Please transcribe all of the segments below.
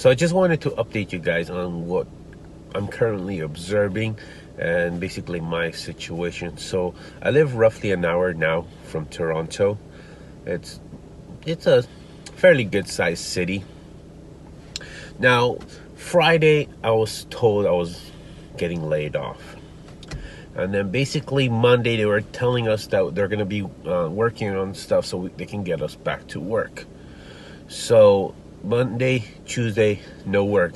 So I just wanted to update you guys on what I'm currently observing and basically my situation. So I live roughly an hour now from Toronto. It's a fairly good sized city. Now, Friday I was told I was getting laid off. And then basically Monday they were telling us that they're going to be working on stuff so they can get us back to work. So Monday, Tuesday, no work.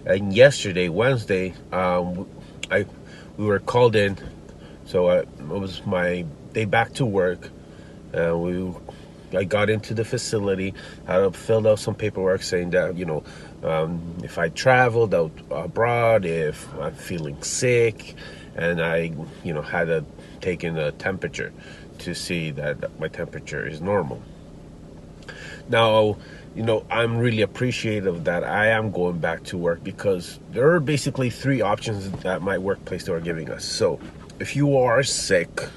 And yesterday, Wednesday, we were called in. So it was my day back to work. I got into the facility. I filled out some paperwork saying that, if I traveled out abroad, if I'm feeling sick, and I, had to take in a temperature to see that my temperature is normal. Now, I'm really appreciative that I am going back to work because there are basically three options that my workplace are giving us. So if you are sick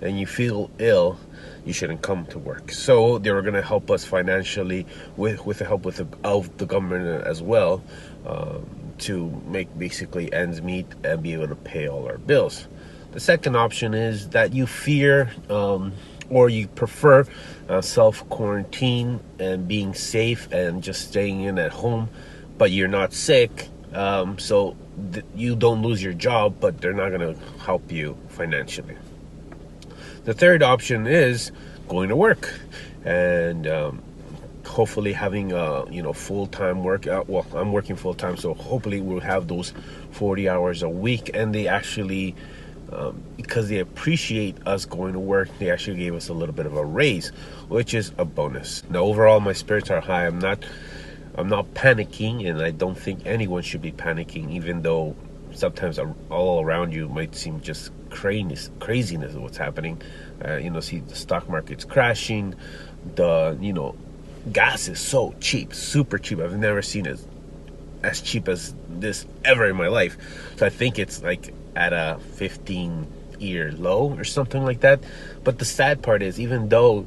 and you feel ill, you shouldn't come to work. So they were going to help us financially with the help of the government as well, to make basically ends meet and be able to pay all our bills. The second option is that you fear or you prefer self-quarantine and being safe and just staying in at home, but you're not sick, so you don't lose your job, but they're not going to help you financially. The third option is going to work and hopefully having full-time work. Well, I'm working full-time, so hopefully we'll have those 40 hours a week. And they actually, because they appreciate us going to work, they actually gave us a little bit of a raise, which is a bonus. Now, overall, my spirits are high. I'm not panicking, and I don't think anyone should be panicking, even though sometimes all around you might seem just craziness of what's happening. See the stock market's crashing. Gas is so cheap, super cheap. I've never seen it as cheap as this ever in my life. So I think it's like at a 15-year low or something like that. But the sad part is, even though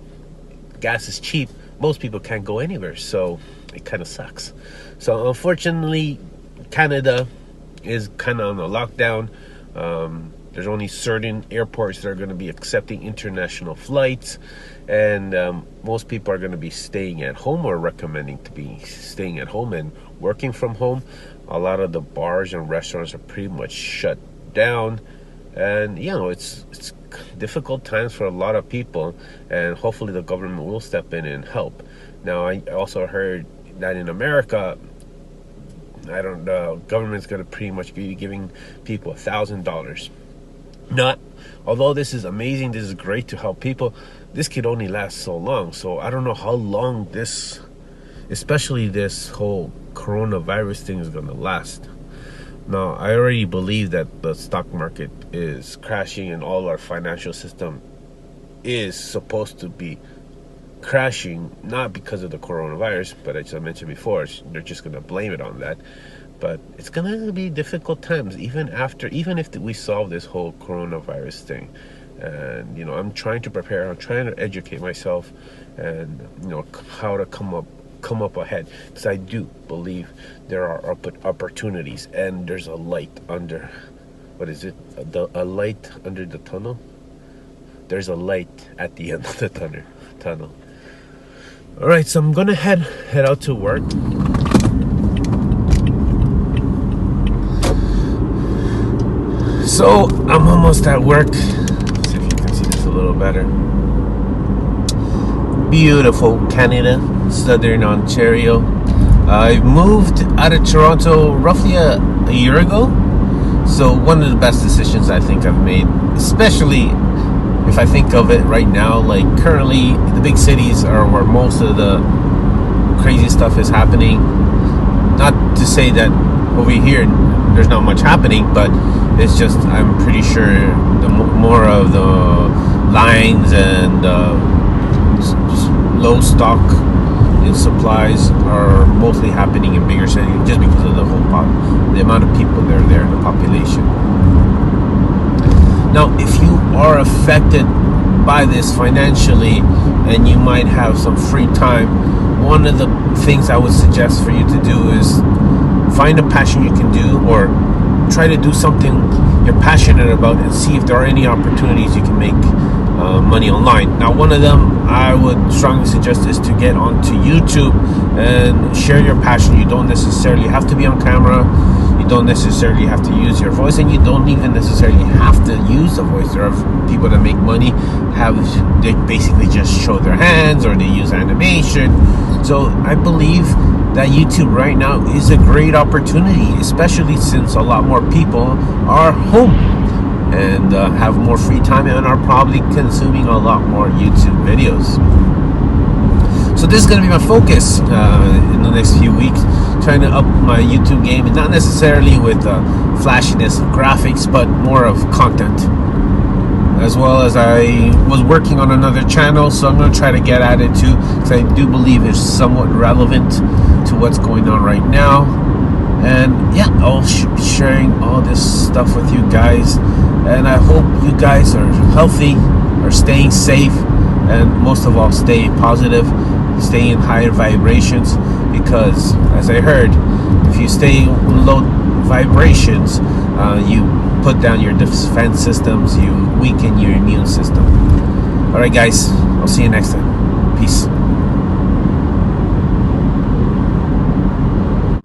gas is cheap, most people can't go anywhere. So it kind of sucks. So unfortunately, Canada is kind of on a lockdown. There's only certain airports that are going to be accepting international flights, and most people are going to be staying at home or recommending to be staying at home and working from home. A lot of the bars and restaurants are pretty much shut down, and it's difficult times for a lot of people, and hopefully the government will step in and help. Now, I also heard that in America, government's going to pretty much be giving people $1,000. Although this is amazing, this is great to help people, this could only last so long. So I don't know how long especially this whole coronavirus thing is going to last. Now, I already believe that the stock market is crashing and all our financial system is supposed to be crashing, not because of the coronavirus, but as I mentioned before, they're just going to blame it on that. But it's going to be difficult times, even if we solve this whole coronavirus thing. And, I'm trying to prepare. I'm trying to educate myself and, how to come up ahead. Because I do believe there are opportunities, and there's a light under, a light under the tunnel? There's a light at the end of the tunnel. All right, so I'm going to head out to work. So I'm almost at work. Let's see if you can see this a little better. Beautiful Canada, Southern Ontario. I moved out of Toronto roughly a year ago. So one of the best decisions I think I've made, especially if I think of it right now, like currently the big cities are where most of the crazy stuff is happening. Not to say that over here there's not much happening, but it's just, I'm pretty sure the more of the lines and low stock in supplies are mostly happening in bigger cities, just because of the amount of people that are there in the population. Now, if you are affected by this financially and you might have some free time, one of the things I would suggest for you to do is find a passion you can do, or try to do something you're passionate about, and see if there are any opportunities you can make money online. Now, one of them I would strongly suggest is to get onto YouTube and share your passion. You don't necessarily have to be on camera. You don't necessarily have to use your voice, and you don't even necessarily have to use the voice. There are people that make money, they basically just show their hands, or they use animation. So I believe that YouTube right now is a great opportunity, especially since a lot more people are home and have more free time and are probably consuming a lot more YouTube videos. So this is going to be my focus in the next few weeks, trying to up my YouTube game, and not necessarily with flashiness of graphics, but more of content. As well as I was working on another channel, so I'm going to try to get at it too, because I do believe it's somewhat relevant to what's going on right now. And yeah, I'll be sharing all this stuff with you guys, and I hope you guys are healthy, are staying safe, and most of all, stay positive, stay in higher vibrations, because as I heard, if you stay in low vibrations, you put down your defense systems, you weaken your immune system. Alright guys, I'll see you next time. Peace.